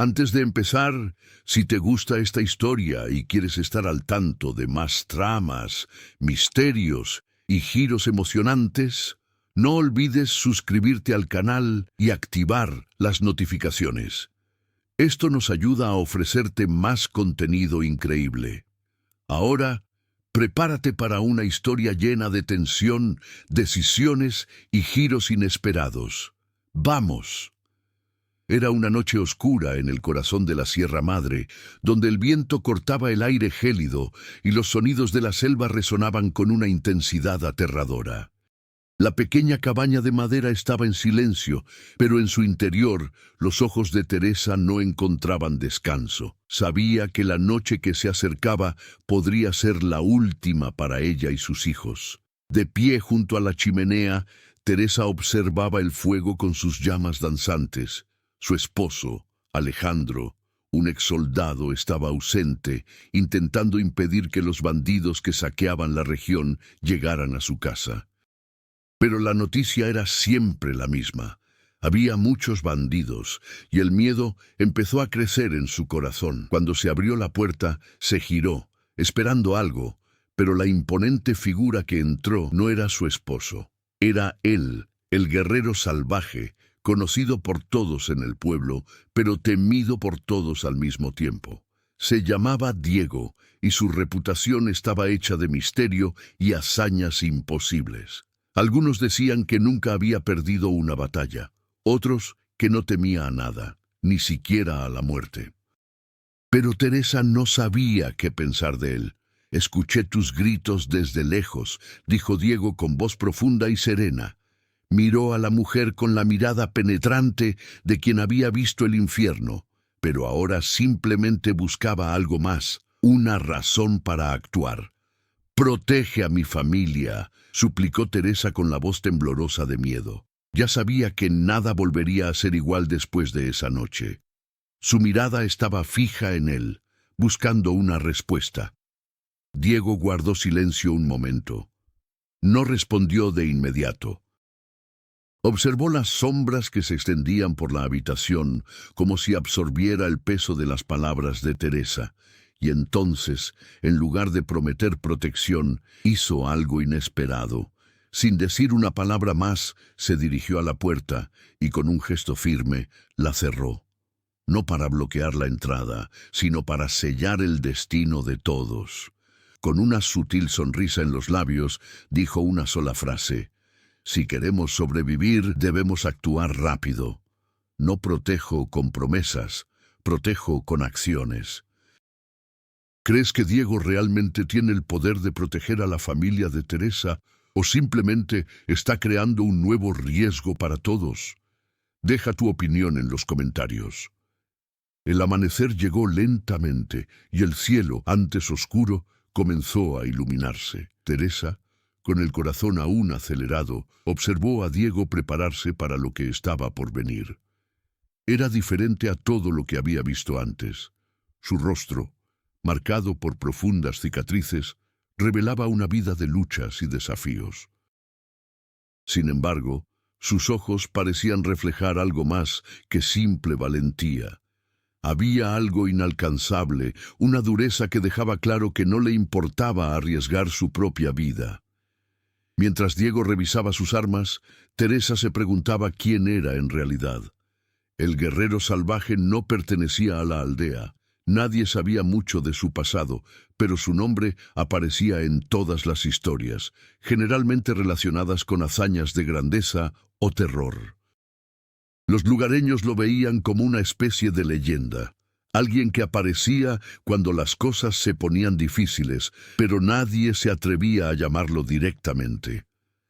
Antes de empezar, si te gusta esta historia y quieres estar al tanto de más tramas, misterios y giros emocionantes, no olvides suscribirte al canal y activar las notificaciones. Esto nos ayuda a ofrecerte más contenido increíble. Ahora, prepárate para una historia llena de tensión, decisiones y giros inesperados. ¡Vamos! Era una noche oscura en el corazón de la Sierra Madre, donde el viento cortaba el aire gélido y los sonidos de la selva resonaban con una intensidad aterradora. La pequeña cabaña de madera estaba en silencio, pero en su interior los ojos de Teresa no encontraban descanso. Sabía que la noche que se acercaba podría ser la última para ella y sus hijos. De pie junto a la chimenea, Teresa observaba el fuego con sus llamas danzantes. Su esposo, Alejandro, un exsoldado, estaba ausente, intentando impedir que los bandidos que saqueaban la región llegaran a su casa. Pero la noticia era siempre la misma. Había muchos bandidos, y el miedo empezó a crecer en su corazón. Cuando se abrió la puerta, se giró, esperando algo, pero la imponente figura que entró no era su esposo. Era él, el guerrero salvaje, conocido por todos en el pueblo, pero temido por todos al mismo tiempo. Se llamaba Diego, y su reputación estaba hecha de misterio y hazañas imposibles. Algunos decían que nunca había perdido una batalla, otros que no temía a nada, ni siquiera a la muerte. Pero Teresa no sabía qué pensar de él. «Escuché tus gritos desde lejos», dijo Diego con voz profunda y serena. Miró a la mujer con la mirada penetrante de quien había visto el infierno, pero ahora simplemente buscaba algo más, una razón para actuar. «Protege a mi familia», suplicó Teresa con la voz temblorosa de miedo. Ya sabía que nada volvería a ser igual después de esa noche. Su mirada estaba fija en él, buscando una respuesta. Diego guardó silencio un momento. No respondió de inmediato. Observó las sombras que se extendían por la habitación, como si absorbiera el peso de las palabras de Teresa, y entonces, en lugar de prometer protección, hizo algo inesperado. Sin decir una palabra más, se dirigió a la puerta y con un gesto firme la cerró. No para bloquear la entrada, sino para sellar el destino de todos. Con una sutil sonrisa en los labios, dijo una sola frase. «Si queremos sobrevivir, debemos actuar rápido. No protejo con promesas, protejo con acciones». ¿Crees que Diego realmente tiene el poder de proteger a la familia de Teresa o simplemente está creando un nuevo riesgo para todos? Deja tu opinión en los comentarios. El amanecer llegó lentamente y el cielo, antes oscuro, comenzó a iluminarse. Teresa, con el corazón aún acelerado, observó a Diego prepararse para lo que estaba por venir. Era diferente a todo lo que había visto antes. Su rostro, marcado por profundas cicatrices, revelaba una vida de luchas y desafíos. Sin embargo, sus ojos parecían reflejar algo más que simple valentía. Había algo inalcanzable, una dureza que dejaba claro que no le importaba arriesgar su propia vida. Mientras Diego revisaba sus armas, Teresa se preguntaba quién era en realidad. El guerrero salvaje no pertenecía a la aldea. Nadie sabía mucho de su pasado, pero su nombre aparecía en todas las historias, generalmente relacionadas con hazañas de grandeza o terror. Los lugareños lo veían como una especie de leyenda, alguien que aparecía cuando las cosas se ponían difíciles, pero nadie se atrevía a llamarlo directamente.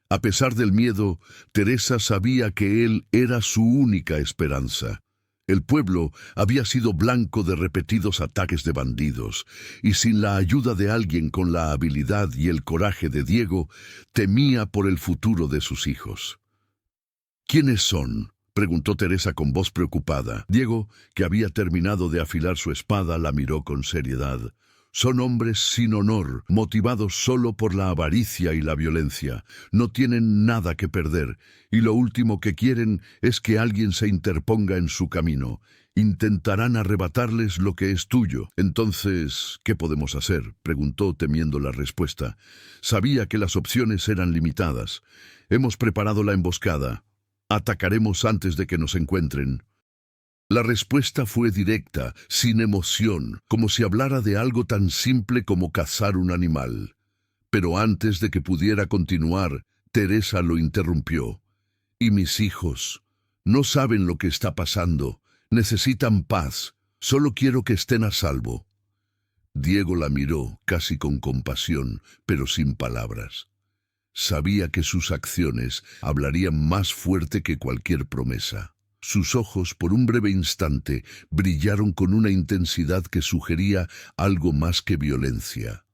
A pesar del miedo, Teresa sabía que él era su única esperanza. El pueblo había sido blanco de repetidos ataques de bandidos, y sin la ayuda de alguien con la habilidad y el coraje de Diego, temía por el futuro de sus hijos. «¿Quiénes son?», preguntó Teresa con voz preocupada. Diego, que había terminado de afilar su espada, la miró con seriedad. «Son hombres sin honor, motivados solo por la avaricia y la violencia. No tienen nada que perder, y lo último que quieren es que alguien se interponga en su camino. Intentarán arrebatarles lo que es tuyo. Entonces, ¿qué podemos hacer?, preguntó, temiendo la respuesta. Sabía que las opciones eran limitadas. Hemos preparado la emboscada. Atacaremos antes de que nos encuentren. La respuesta fue directa, sin emoción, como si hablara de algo tan simple como cazar un animal. Pero antes de que pudiera continuar, Teresa lo interrumpió. «Y mis hijos, no saben lo que está pasando. Necesitan paz. Solo quiero que estén a salvo». Diego la miró, casi con compasión, pero sin palabras. Sabía que sus acciones hablarían más fuerte que cualquier promesa. Sus ojos, por un breve instante, brillaron con una intensidad que sugería algo más que violencia.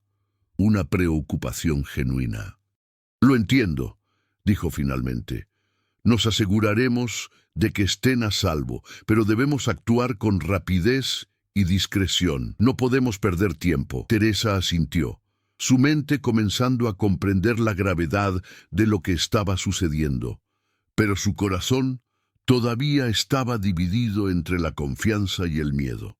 Una preocupación genuina. «Lo entiendo», dijo finalmente. «Nos aseguraremos de que estén a salvo, pero debemos actuar con rapidez y discreción. No podemos perder tiempo». Teresa asintió, su mente comenzando a comprender la gravedad de lo que estaba sucediendo. Pero su corazón todavía estaba dividido entre la confianza y el miedo.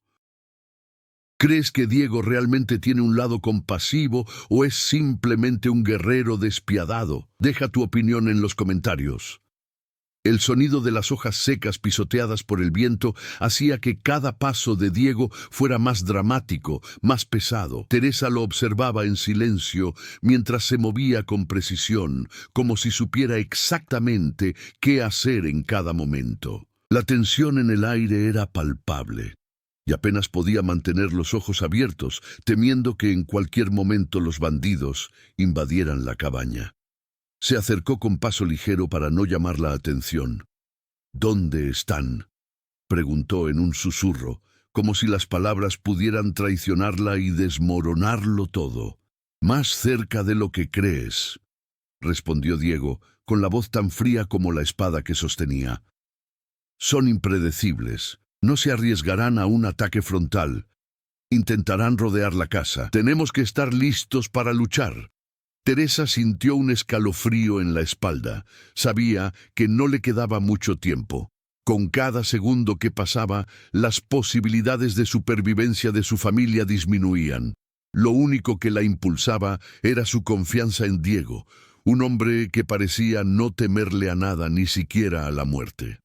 ¿Crees que Diego realmente tiene un lado compasivo o es simplemente un guerrero despiadado? Deja tu opinión en los comentarios. El sonido de las hojas secas pisoteadas por el viento hacía que cada paso de Diego fuera más dramático, más pesado. Teresa lo observaba en silencio mientras se movía con precisión, como si supiera exactamente qué hacer en cada momento. La tensión en el aire era palpable, y apenas podía mantener los ojos abiertos, temiendo que en cualquier momento los bandidos invadieran la cabaña. Se acercó con paso ligero para no llamar la atención. «¿Dónde están?», preguntó en un susurro, como si las palabras pudieran traicionarla y desmoronarlo todo. «Más cerca de lo que crees», respondió Diego, con la voz tan fría como la espada que sostenía. «Son impredecibles. No se arriesgarán a un ataque frontal. Intentarán rodear la casa. Tenemos que estar listos para luchar». Teresa sintió un escalofrío en la espalda. Sabía que no le quedaba mucho tiempo. Con cada segundo que pasaba, las posibilidades de supervivencia de su familia disminuían. Lo único que la impulsaba era su confianza en Diego, un hombre que parecía no temerle a nada, ni siquiera a la muerte.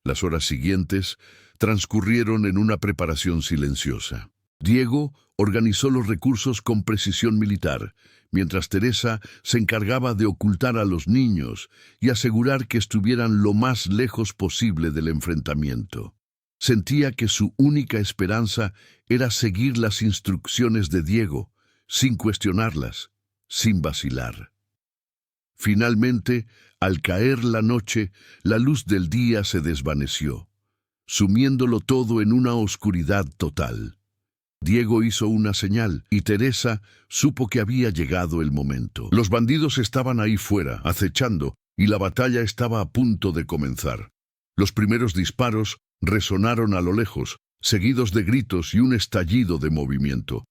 Las horas siguientes transcurrieron en una preparación silenciosa. Diego organizó los recursos con precisión militar, mientras Teresa se encargaba de ocultar a los niños y asegurar que estuvieran lo más lejos posible del enfrentamiento. Sentía que su única esperanza era seguir las instrucciones de Diego, sin cuestionarlas, sin vacilar. Finalmente, al caer la noche, la luz del día se desvaneció, sumiéndolo todo en una oscuridad total. Diego hizo una señal y Teresa supo que había llegado el momento. Los bandidos estaban ahí fuera, acechando, y la batalla estaba a punto de comenzar. Los primeros disparos resonaron a lo lejos, seguidos de gritos y un estallido de movimiento.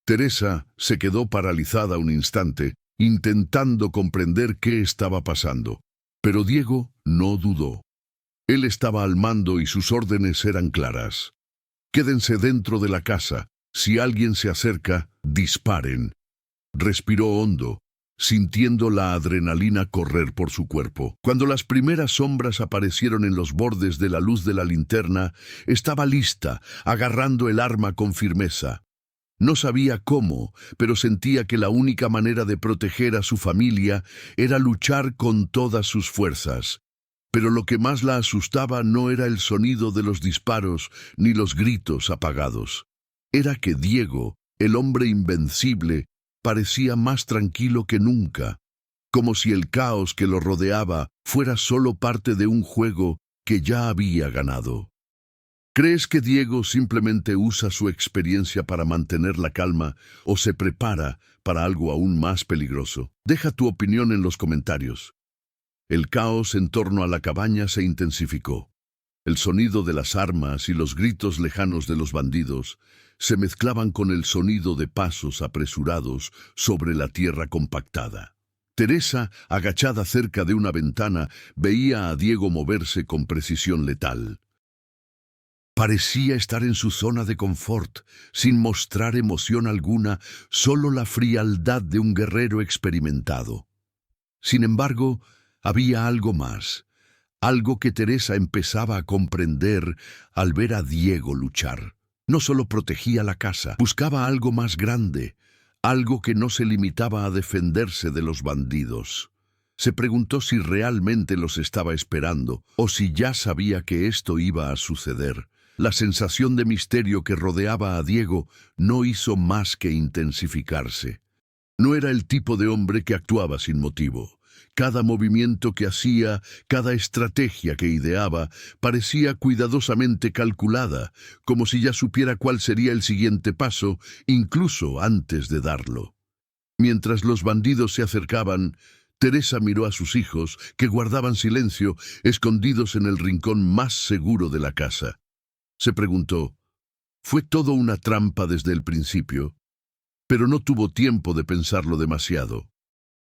Teresa se quedó paralizada un instante, intentando comprender qué estaba pasando. Pero Diego no dudó. Él estaba al mando y sus órdenes eran claras. «Quédense dentro de la casa. Si alguien se acerca, disparen». Respiró hondo, sintiendo la adrenalina correr por su cuerpo. Cuando las primeras sombras aparecieron en los bordes de la luz de la linterna, estaba lista, agarrando el arma con firmeza. No sabía cómo, pero sentía que la única manera de proteger a su familia era luchar con todas sus fuerzas. Pero lo que más la asustaba no era el sonido de los disparos ni los gritos apagados. Era que Diego, el hombre invencible, parecía más tranquilo que nunca, como si el caos que lo rodeaba fuera solo parte de un juego que ya había ganado. ¿Crees que Diego simplemente usa su experiencia para mantener la calma o se prepara para algo aún más peligroso? Deja tu opinión en los comentarios. El caos en torno a la cabaña se intensificó. El sonido de las armas y los gritos lejanos de los bandidos se mezclaban con el sonido de pasos apresurados sobre la tierra compactada. Teresa, agachada cerca de una ventana, veía a Diego moverse con precisión letal. Parecía estar en su zona de confort, sin mostrar emoción alguna, solo la frialdad de un guerrero experimentado. Sin embargo, había algo más, algo que Teresa empezaba a comprender al ver a Diego luchar. No solo protegía la casa, buscaba algo más grande, algo que no se limitaba a defenderse de los bandidos. Se preguntó si realmente los estaba esperando o si ya sabía que esto iba a suceder. La sensación de misterio que rodeaba a Diego no hizo más que intensificarse. No era el tipo de hombre que actuaba sin motivo. Cada movimiento que hacía, cada estrategia que ideaba, parecía cuidadosamente calculada, como si ya supiera cuál sería el siguiente paso, incluso antes de darlo. Mientras los bandidos se acercaban, Teresa miró a sus hijos, que guardaban silencio, escondidos en el rincón más seguro de la casa. Se preguntó, ¿fue todo una trampa desde el principio? Pero no tuvo tiempo de pensarlo demasiado.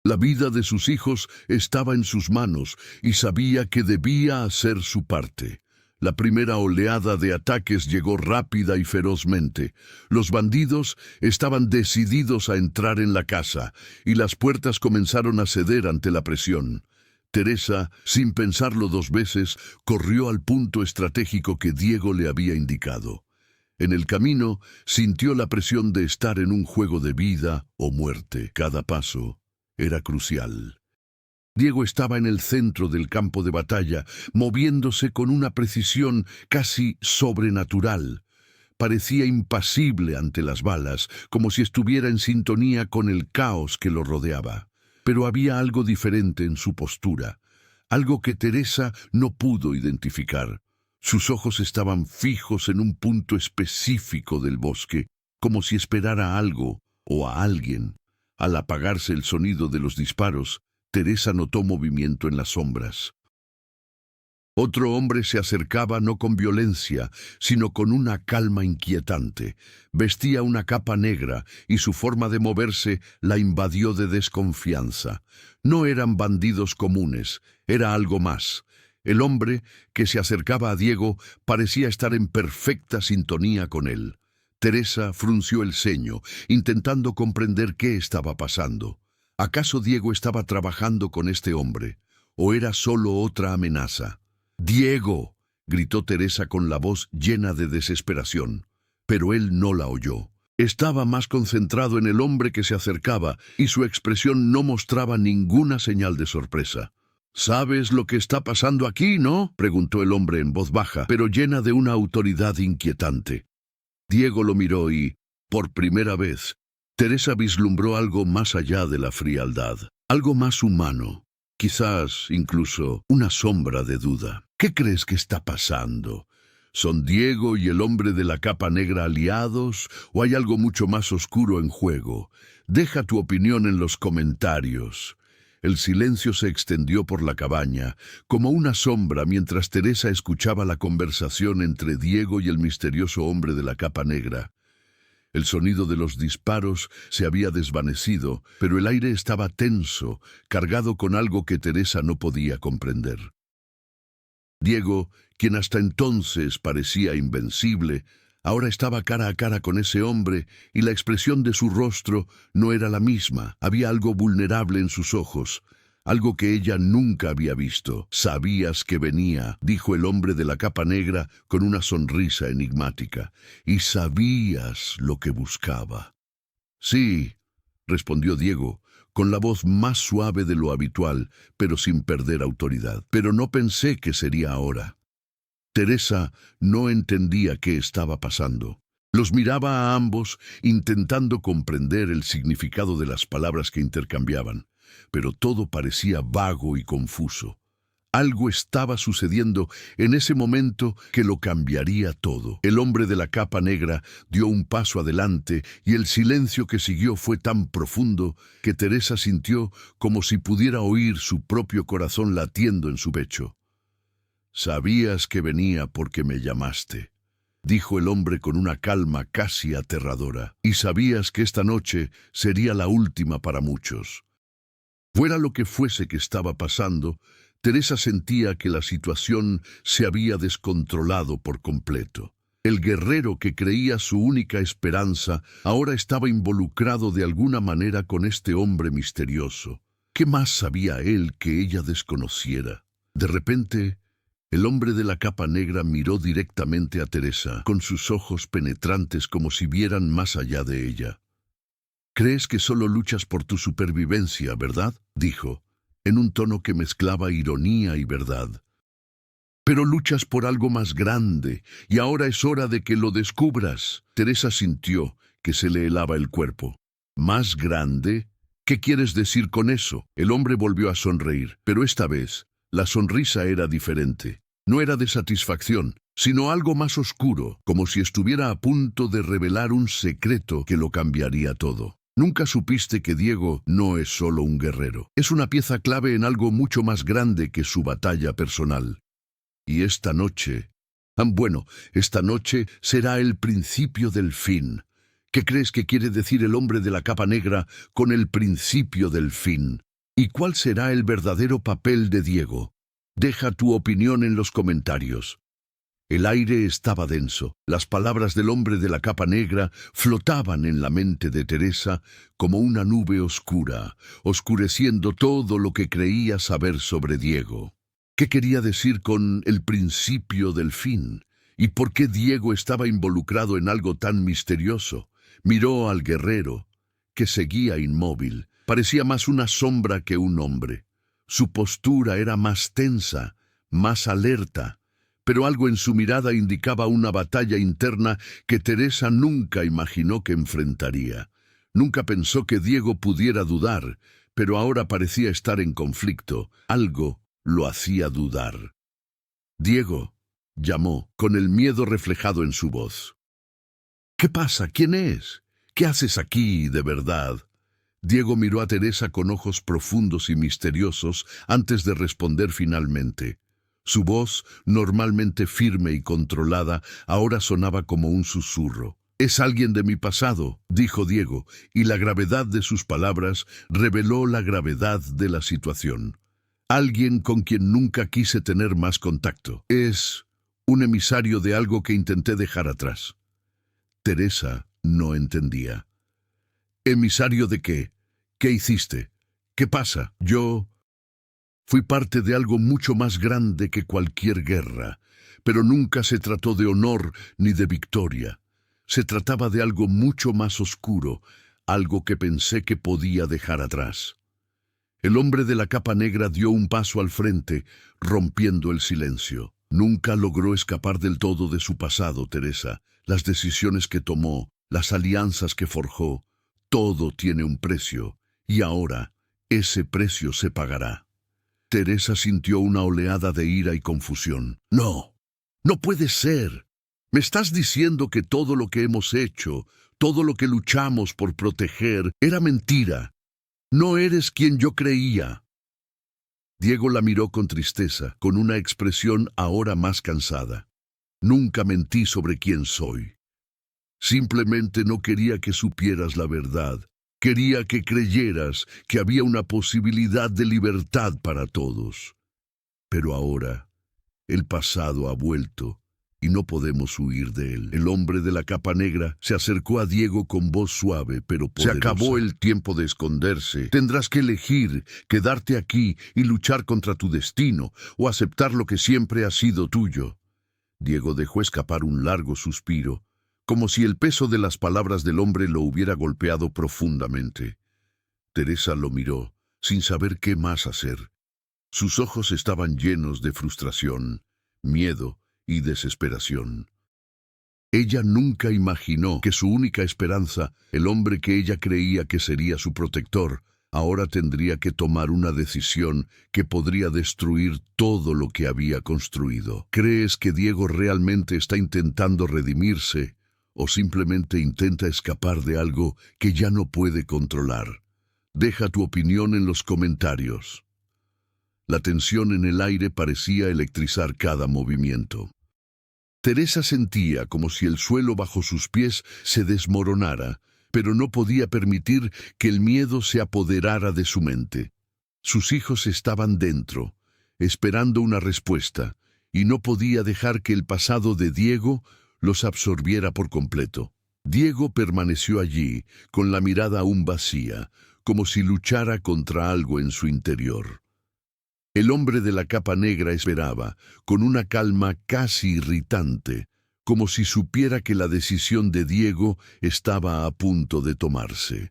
La vida de sus hijos estaba en sus manos y sabía que debía hacer su parte. La primera oleada de ataques llegó rápida y ferozmente. Los bandidos estaban decididos a entrar en la casa y las puertas comenzaron a ceder ante la presión. Teresa, sin pensarlo dos veces, corrió al punto estratégico que Diego le había indicado. En el camino, sintió la presión de estar en un juego de vida o muerte. Cada paso era crucial. Diego estaba en el centro del campo de batalla, moviéndose con una precisión casi sobrenatural. Parecía impasible ante las balas, como si estuviera en sintonía con el caos que lo rodeaba. Pero había algo diferente en su postura, algo que Teresa no pudo identificar. Sus ojos estaban fijos en un punto específico del bosque, como si esperara algo o a alguien. Al apagarse el sonido de los disparos, Teresa notó movimiento en las sombras. Otro hombre se acercaba no con violencia, sino con una calma inquietante. Vestía una capa negra y su forma de moverse la invadió de desconfianza. No eran bandidos comunes, era algo más. El hombre que se acercaba a Diego parecía estar en perfecta sintonía con él. Teresa frunció el ceño, intentando comprender qué estaba pasando. ¿Acaso Diego estaba trabajando con este hombre? ¿O era solo otra amenaza? «¡Diego!», gritó Teresa con la voz llena de desesperación. Pero él no la oyó. Estaba más concentrado en el hombre que se acercaba y su expresión no mostraba ninguna señal de sorpresa. «¿Sabes lo que está pasando aquí, no?», preguntó el hombre en voz baja, pero llena de una autoridad inquietante. Diego lo miró y, por primera vez, Teresa vislumbró algo más allá de la frialdad, algo más humano, quizás incluso una sombra de duda. «¿Qué crees que está pasando? ¿Son Diego y el hombre de la capa negra aliados o hay algo mucho más oscuro en juego? Deja tu opinión en los comentarios». El silencio se extendió por la cabaña, como una sombra mientras Teresa escuchaba la conversación entre Diego y el misterioso hombre de la capa negra. El sonido de los disparos se había desvanecido, pero el aire estaba tenso, cargado con algo que Teresa no podía comprender. Diego, quien hasta entonces parecía invencible, ahora estaba cara a cara con ese hombre y la expresión de su rostro no era la misma. Había algo vulnerable en sus ojos, algo que ella nunca había visto. «Sabías que venía», dijo el hombre de la capa negra con una sonrisa enigmática, «y sabías lo que buscaba». «Sí», respondió Diego, con la voz más suave de lo habitual, pero sin perder autoridad. «Pero no pensé que sería ahora». Teresa no entendía qué estaba pasando. Los miraba a ambos, intentando comprender el significado de las palabras que intercambiaban, pero todo parecía vago y confuso. Algo estaba sucediendo en ese momento que lo cambiaría todo. El hombre de la capa negra dio un paso adelante y el silencio que siguió fue tan profundo que Teresa sintió como si pudiera oír su propio corazón latiendo en su pecho. «Sabías que venía porque me llamaste», dijo el hombre con una calma casi aterradora, «y sabías que esta noche sería la última para muchos». Fuera lo que fuese que estaba pasando, Teresa sentía que la situación se había descontrolado por completo. El guerrero que creía su única esperanza ahora estaba involucrado de alguna manera con este hombre misterioso. ¿Qué más sabía él que ella desconociera? De repente, el hombre de la capa negra miró directamente a Teresa, con sus ojos penetrantes como si vieran más allá de ella. «Crees que solo luchas por tu supervivencia, ¿verdad?», dijo, en un tono que mezclaba ironía y verdad. «Pero luchas por algo más grande, y ahora es hora de que lo descubras». Teresa sintió que se le helaba el cuerpo. «¿Más grande? ¿Qué quieres decir con eso?». El hombre volvió a sonreír, pero esta vez la sonrisa era diferente. No era de satisfacción, sino algo más oscuro, como si estuviera a punto de revelar un secreto que lo cambiaría todo. Nunca supiste que Diego no es solo un guerrero. Es una pieza clave en algo mucho más grande que su batalla personal. Y esta noche, esta noche será el principio del fin. ¿Qué crees que quiere decir el hombre de la capa negra con el principio del fin? ¿Y cuál será el verdadero papel de Diego? Deja tu opinión en los comentarios. El aire estaba denso. Las palabras del hombre de la capa negra flotaban en la mente de Teresa como una nube oscura, oscureciendo todo lo que creía saber sobre Diego. ¿Qué quería decir con el principio del fin? ¿Y por qué Diego estaba involucrado en algo tan misterioso? Miró al guerrero, que seguía inmóvil. Parecía más una sombra que un hombre. Su postura era más tensa, más alerta, pero algo en su mirada indicaba una batalla interna que Teresa nunca imaginó que enfrentaría. Nunca pensó que Diego pudiera dudar, pero ahora parecía estar en conflicto. Algo lo hacía dudar. «Diego», llamó, con el miedo reflejado en su voz. «¿Qué pasa? ¿Quién es? ¿Qué haces aquí, de verdad?». Diego miró a Teresa con ojos profundos y misteriosos antes de responder finalmente. Su voz, normalmente firme y controlada, ahora sonaba como un susurro. «Es alguien de mi pasado», dijo Diego, y la gravedad de sus palabras reveló la gravedad de la situación. «Alguien con quien nunca quise tener más contacto. Es un emisario de algo que intenté dejar atrás». Teresa no entendía. «¿Emisario de qué? ¿Qué hiciste? ¿Qué pasa?». «Yo fui parte de algo mucho más grande que cualquier guerra, pero nunca se trató de honor ni de victoria. Se trataba de algo mucho más oscuro, algo que pensé que podía dejar atrás». El hombre de la capa negra dio un paso al frente, rompiendo el silencio. «Nunca logró escapar del todo de su pasado, Teresa. Las decisiones que tomó, las alianzas que forjó, todo tiene un precio, y ahora ese precio se pagará». Teresa sintió una oleada de ira y confusión. «No, no puede ser. ¿Me estás diciendo que todo lo que hemos hecho, todo lo que luchamos por proteger, era mentira? No eres quien yo creía». Diego la miró con tristeza, con una expresión ahora más cansada. «Nunca mentí sobre quién soy. Simplemente no quería que supieras la verdad. Quería que creyeras que había una posibilidad de libertad para todos. Pero ahora, el pasado ha vuelto y no podemos huir de él». El hombre de la capa negra se acercó a Diego con voz suave pero poderosa. «Se acabó el tiempo de esconderse. Tendrás que elegir quedarte aquí y luchar contra tu destino o aceptar lo que siempre ha sido tuyo». Diego dejó escapar un largo suspiro, como si el peso de las palabras del hombre lo hubiera golpeado profundamente. Teresa lo miró, sin saber qué más hacer. Sus ojos estaban llenos de frustración, miedo y desesperación. Ella nunca imaginó que su única esperanza, el hombre que ella creía que sería su protector, ahora tendría que tomar una decisión que podría destruir todo lo que había construido. ¿Crees que Diego realmente está intentando redimirse o simplemente intenta escapar de algo que ya no puede controlar? Deja tu opinión en los comentarios. La tensión en el aire parecía electrizar cada movimiento. Teresa sentía como si el suelo bajo sus pies se desmoronara, pero no podía permitir que el miedo se apoderara de su mente. Sus hijos estaban dentro, esperando una respuesta, y no podía dejar que el pasado de Diego los absorbiera por completo. Diego permaneció allí, con la mirada aún vacía, como si luchara contra algo en su interior. El hombre de la capa negra esperaba, con una calma casi irritante, como si supiera que la decisión de Diego estaba a punto de tomarse.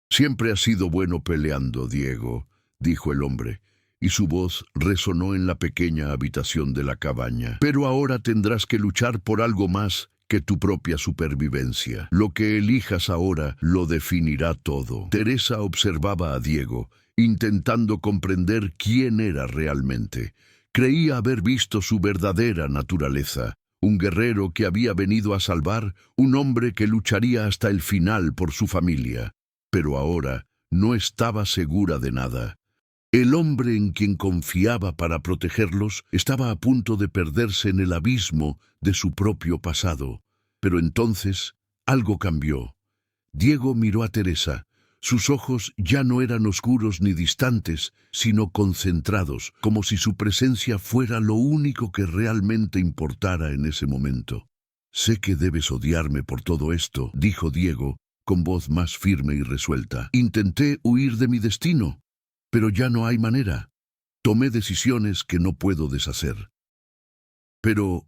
«Siempre has sido bueno peleando, Diego», dijo el hombre, y su voz resonó en la pequeña habitación de la cabaña. «Pero ahora tendrás que luchar por algo más que tu propia supervivencia. Lo que elijas ahora lo definirá todo». Teresa observaba a Diego, intentando comprender quién era realmente. Creía haber visto su verdadera naturaleza, un guerrero que había venido a salvar, un hombre que lucharía hasta el final por su familia. Pero ahora no estaba segura de nada. El hombre en quien confiaba para protegerlos estaba a punto de perderse en el abismo de su propio pasado. Pero entonces algo cambió. Diego miró a Teresa. Sus ojos ya no eran oscuros ni distantes, sino concentrados, como si su presencia fuera lo único que realmente importara en ese momento. «Sé que debes odiarme por todo esto», dijo Diego, con voz más firme y resuelta. «Intenté huir de mi destino, pero ya no hay manera. Tomé decisiones que no puedo deshacer». Pero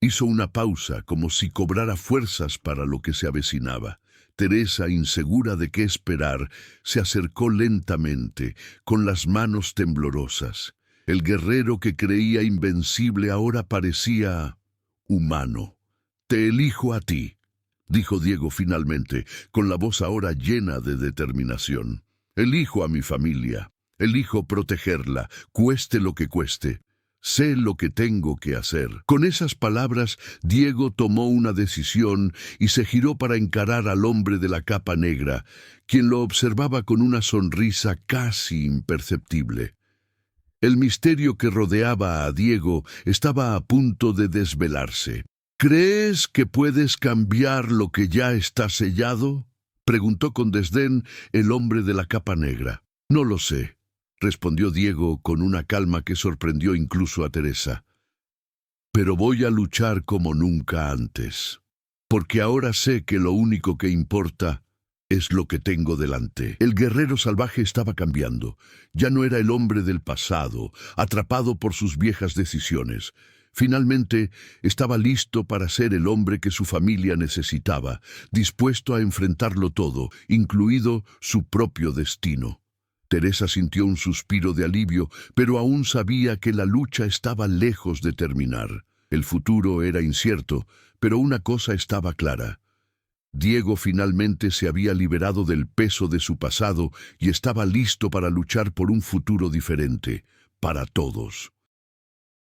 hizo una pausa, como si cobrara fuerzas para lo que se avecinaba. Teresa, insegura de qué esperar, se acercó lentamente, con las manos temblorosas. El guerrero que creía invencible ahora parecía humano. «Te elijo a ti», dijo Diego finalmente, con la voz ahora llena de determinación. «Elijo a mi familia. Elijo protegerla, cueste lo que cueste. Sé lo que tengo que hacer». Con esas palabras, Diego tomó una decisión y se giró para encarar al hombre de la capa negra, quien lo observaba con una sonrisa casi imperceptible. El misterio que rodeaba a Diego estaba a punto de desvelarse. «¿Crees que puedes cambiar lo que ya está sellado?», preguntó con desdén el hombre de la capa negra. «No lo sé», respondió Diego con una calma que sorprendió incluso a Teresa. «Pero voy a luchar como nunca antes, porque ahora sé que lo único que importa es lo que tengo delante». El guerrero salvaje estaba cambiando. Ya no era el hombre del pasado, atrapado por sus viejas decisiones. Finalmente, estaba listo para ser el hombre que su familia necesitaba, dispuesto a enfrentarlo todo, incluido su propio destino. Teresa sintió un suspiro de alivio, pero aún sabía que la lucha estaba lejos de terminar. El futuro era incierto, pero una cosa estaba clara. Diego finalmente se había liberado del peso de su pasado y estaba listo para luchar por un futuro diferente, para todos.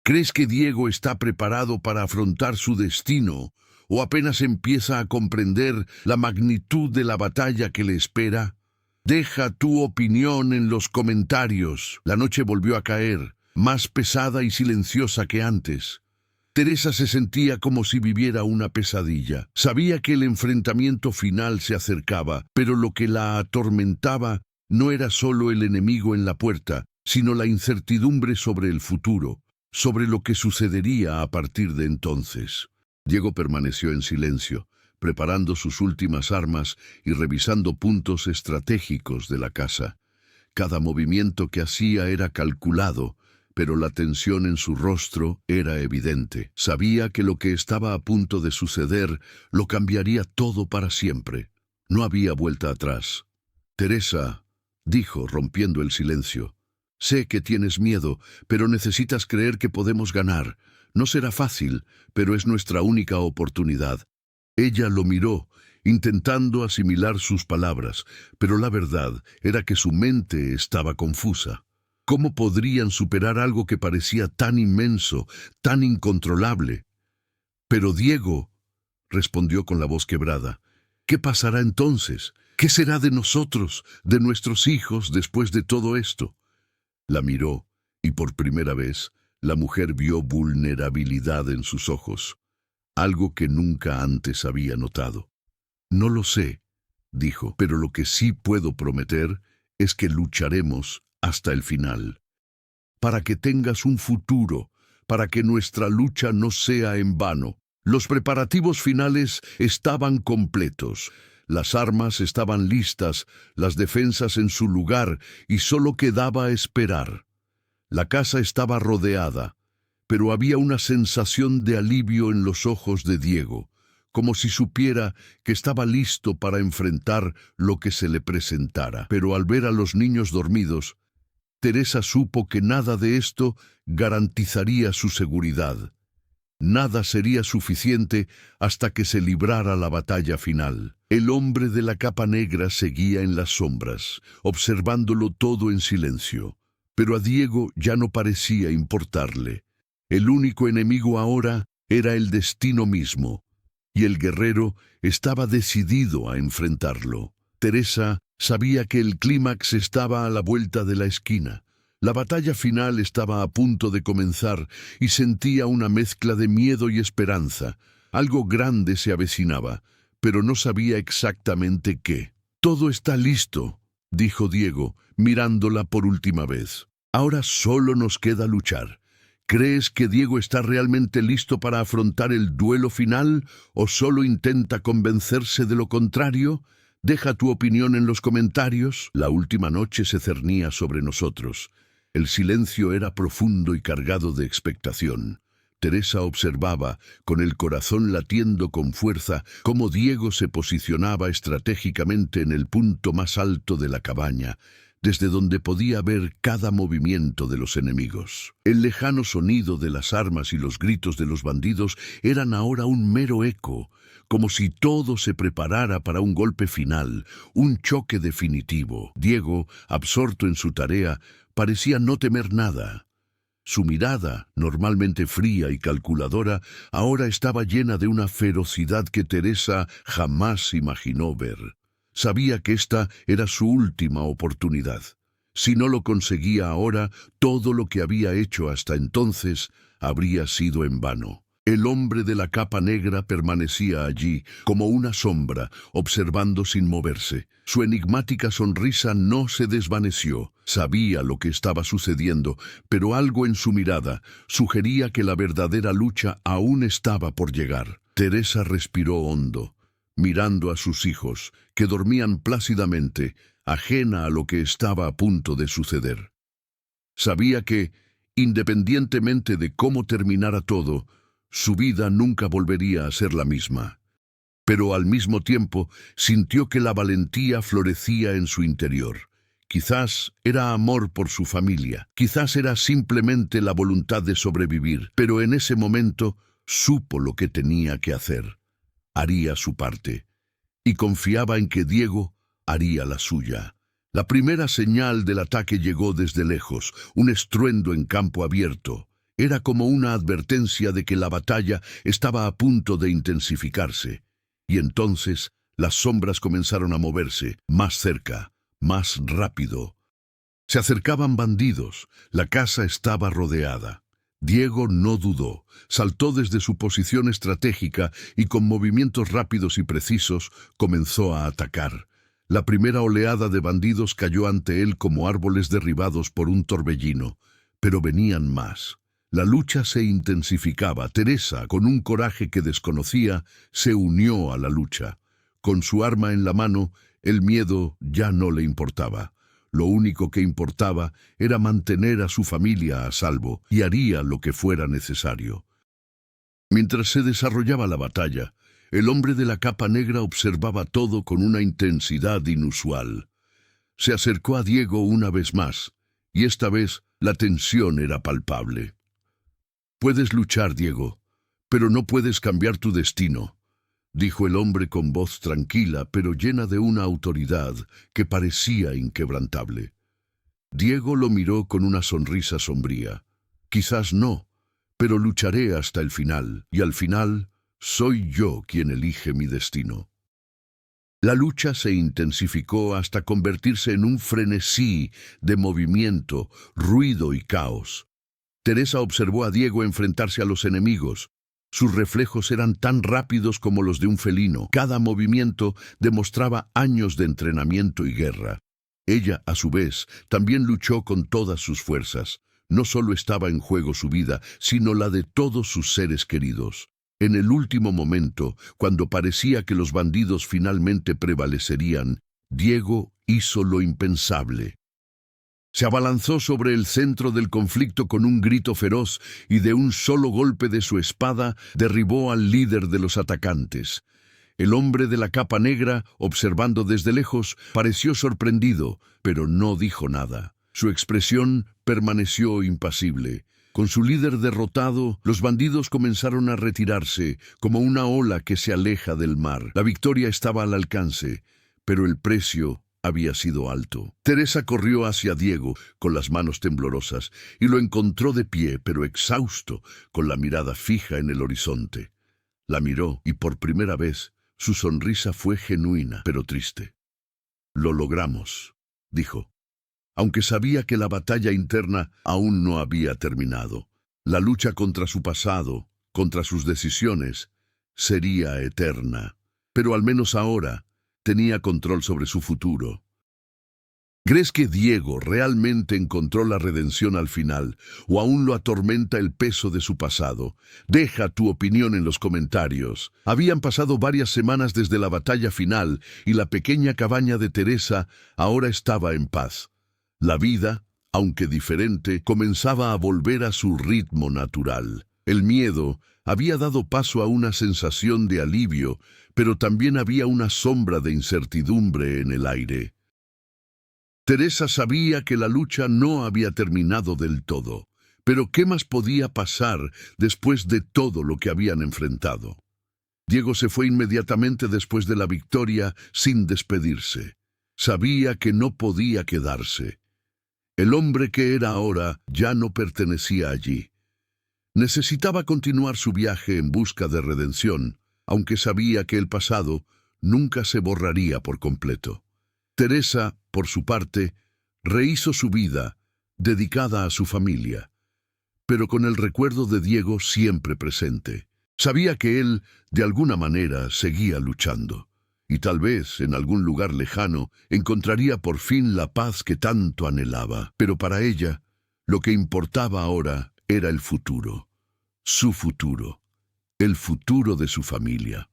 ¿Crees que Diego está preparado para afrontar su destino, o apenas empieza a comprender la magnitud de la batalla que le espera? Deja tu opinión en los comentarios. La noche volvió a caer, más pesada y silenciosa que antes. Teresa se sentía como si viviera una pesadilla. Sabía que el enfrentamiento final se acercaba, pero lo que la atormentaba no era solo el enemigo en la puerta, sino la incertidumbre sobre el futuro, sobre lo que sucedería a partir de entonces. Diego permaneció en silencio, preparando sus últimas armas y revisando puntos estratégicos de la casa. Cada movimiento que hacía era calculado, pero la tensión en su rostro era evidente. Sabía que lo que estaba a punto de suceder lo cambiaría todo para siempre. No había vuelta atrás. «Teresa», dijo, rompiendo el silencio, «sé que tienes miedo, pero necesitas creer que podemos ganar. No será fácil, pero es nuestra única oportunidad». Ella lo miró, intentando asimilar sus palabras, pero la verdad era que su mente estaba confusa. ¿Cómo podrían superar algo que parecía tan inmenso, tan incontrolable? «Pero Diego», respondió con la voz quebrada, «¿qué pasará entonces? ¿Qué será de nosotros, de nuestros hijos, después de todo esto?» La miró, y por primera vez, la mujer vio vulnerabilidad en sus ojos, algo que nunca antes había notado. «No lo sé», dijo, «pero lo que sí puedo prometer es que lucharemos hasta el final. Para que tengas un futuro, para que nuestra lucha no sea en vano». Los preparativos finales estaban completos. Las armas estaban listas, las defensas en su lugar, y solo quedaba esperar. La casa estaba rodeada, pero había una sensación de alivio en los ojos de Diego, como si supiera que estaba listo para enfrentar lo que se le presentara. Pero al ver a los niños dormidos, Teresa supo que nada de esto garantizaría su seguridad. Nada sería suficiente hasta que se librara la batalla final. El hombre de la capa negra seguía en las sombras, observándolo todo en silencio. Pero a Diego ya no parecía importarle. El único enemigo ahora era el destino mismo, y el guerrero estaba decidido a enfrentarlo. Teresa sabía que el clímax estaba a la vuelta de la esquina. La batalla final estaba a punto de comenzar y sentía una mezcla de miedo y esperanza. Algo grande se avecinaba, pero no sabía exactamente qué. «Todo está listo», dijo Diego, mirándola por última vez. «Ahora solo nos queda luchar». ¿Crees que Diego está realmente listo para afrontar el duelo final o solo intenta convencerse de lo contrario? Deja tu opinión en los comentarios. La última noche se cernía sobre nosotros. El silencio era profundo y cargado de expectación. Teresa observaba, con el corazón latiendo con fuerza, cómo Diego se posicionaba estratégicamente en el punto más alto de la cabaña, desde donde podía ver cada movimiento de los enemigos. El lejano sonido de las armas y los gritos de los bandidos eran ahora un mero eco, como si todo se preparara para un golpe final, un choque definitivo. Diego, absorto en su tarea, parecía no temer nada. Su mirada, normalmente fría y calculadora, ahora estaba llena de una ferocidad que Teresa jamás imaginó ver. Sabía que esta era su última oportunidad. Si no lo conseguía ahora, todo lo que había hecho hasta entonces habría sido en vano. El hombre de la capa negra permanecía allí, como una sombra, observando sin moverse. Su enigmática sonrisa no se desvaneció. Sabía lo que estaba sucediendo, pero algo en su mirada sugería que la verdadera lucha aún estaba por llegar. Teresa respiró hondo, mirando a sus hijos, que dormían plácidamente, ajena a lo que estaba a punto de suceder. Sabía que, independientemente de cómo terminara todo, su vida nunca volvería a ser la misma. Pero al mismo tiempo sintió que la valentía florecía en su interior. Quizás era amor por su familia, quizás era simplemente la voluntad de sobrevivir, pero en ese momento supo lo que tenía que hacer. Haría su parte, y confiaba en que Diego haría la suya. La primera señal del ataque llegó desde lejos, un estruendo en campo abierto. Era como una advertencia de que la batalla estaba a punto de intensificarse. Y entonces las sombras comenzaron a moverse, más cerca, más rápido. Se acercaban bandidos, la casa estaba rodeada. Diego no dudó, saltó desde su posición estratégica y con movimientos rápidos y precisos comenzó a atacar. La primera oleada de bandidos cayó ante él como árboles derribados por un torbellino, pero venían más. La lucha se intensificaba. Teresa, con un coraje que desconocía, se unió a la lucha. Con su arma en la mano, el miedo ya no le importaba. Lo único que importaba era mantener a su familia a salvo, y haría lo que fuera necesario. Mientras se desarrollaba la batalla, el hombre de la capa negra observaba todo con una intensidad inusual. Se acercó a Diego una vez más, y esta vez la tensión era palpable. «Puedes luchar, Diego, pero no puedes cambiar tu destino», dijo el hombre con voz tranquila, pero llena de una autoridad que parecía inquebrantable. Diego lo miró con una sonrisa sombría. «Quizás no, pero lucharé hasta el final, y al final soy yo quien elige mi destino». La lucha se intensificó hasta convertirse en un frenesí de movimiento, ruido y caos. Teresa observó a Diego enfrentarse a los enemigos. Sus reflejos eran tan rápidos como los de un felino. Cada movimiento demostraba años de entrenamiento y guerra. Ella, a su vez, también luchó con todas sus fuerzas. No solo estaba en juego su vida, sino la de todos sus seres queridos. En el último momento, cuando parecía que los bandidos finalmente prevalecerían, Diego hizo lo impensable. Se abalanzó sobre el centro del conflicto con un grito feroz y de un solo golpe de su espada derribó al líder de los atacantes. El hombre de la capa negra, observando desde lejos, pareció sorprendido, pero no dijo nada. Su expresión permaneció impasible. Con su líder derrotado, los bandidos comenzaron a retirarse, como una ola que se aleja del mar. La victoria estaba al alcance, pero el precio había sido alto. Teresa corrió hacia Diego, con las manos temblorosas, y lo encontró de pie, pero exhausto, con la mirada fija en el horizonte. La miró, y por primera vez, su sonrisa fue genuina, pero triste. «Lo logramos», dijo, aunque sabía que la batalla interna aún no había terminado. La lucha contra su pasado, contra sus decisiones, sería eterna. Pero al menos ahora tenía control sobre su futuro. ¿Crees que Diego realmente encontró la redención al final, o aún lo atormenta el peso de su pasado? Deja tu opinión en los comentarios. Habían pasado varias semanas desde la batalla final y la pequeña cabaña de Teresa ahora estaba en paz. La vida, aunque diferente, comenzaba a volver a su ritmo natural. El miedo había dado paso a una sensación de alivio, pero también había una sombra de incertidumbre en el aire. Teresa sabía que la lucha no había terminado del todo, pero ¿qué más podía pasar después de todo lo que habían enfrentado? Diego se fue inmediatamente después de la victoria sin despedirse. Sabía que no podía quedarse. El hombre que era ahora ya no pertenecía allí. Necesitaba continuar su viaje en busca de redención, aunque sabía que el pasado nunca se borraría por completo. Teresa, por su parte, rehizo su vida, dedicada a su familia, pero con el recuerdo de Diego siempre presente. Sabía que él, de alguna manera, seguía luchando, y tal vez, en algún lugar lejano, encontraría por fin la paz que tanto anhelaba. Pero para ella, lo que importaba ahora era el futuro, su futuro, el futuro de su familia.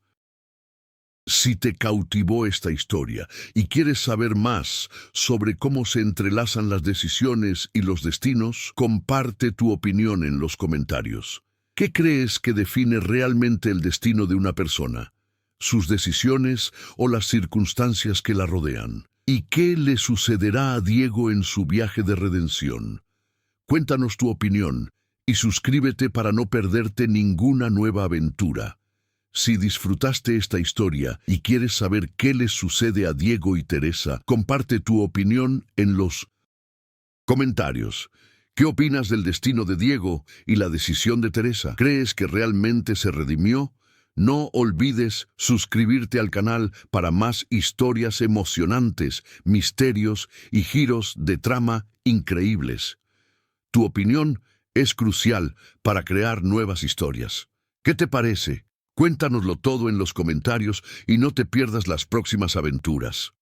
Si te cautivó esta historia y quieres saber más sobre cómo se entrelazan las decisiones y los destinos, comparte tu opinión en los comentarios. ¿Qué crees que define realmente el destino de una persona? ¿Sus decisiones o las circunstancias que la rodean? ¿Y qué le sucederá a Diego en su viaje de redención? Cuéntanos tu opinión y suscríbete para no perderte ninguna nueva aventura. Si disfrutaste esta historia y quieres saber qué les sucede a Diego y Teresa, comparte tu opinión en los comentarios. ¿Qué opinas del destino de Diego y la decisión de Teresa? ¿Crees que realmente se redimió? No olvides suscribirte al canal para más historias emocionantes, misterios y giros de trama increíbles. Tu opinión es crucial para crear nuevas historias. ¿Qué te parece? Cuéntanoslo todo en los comentarios y no te pierdas las próximas aventuras.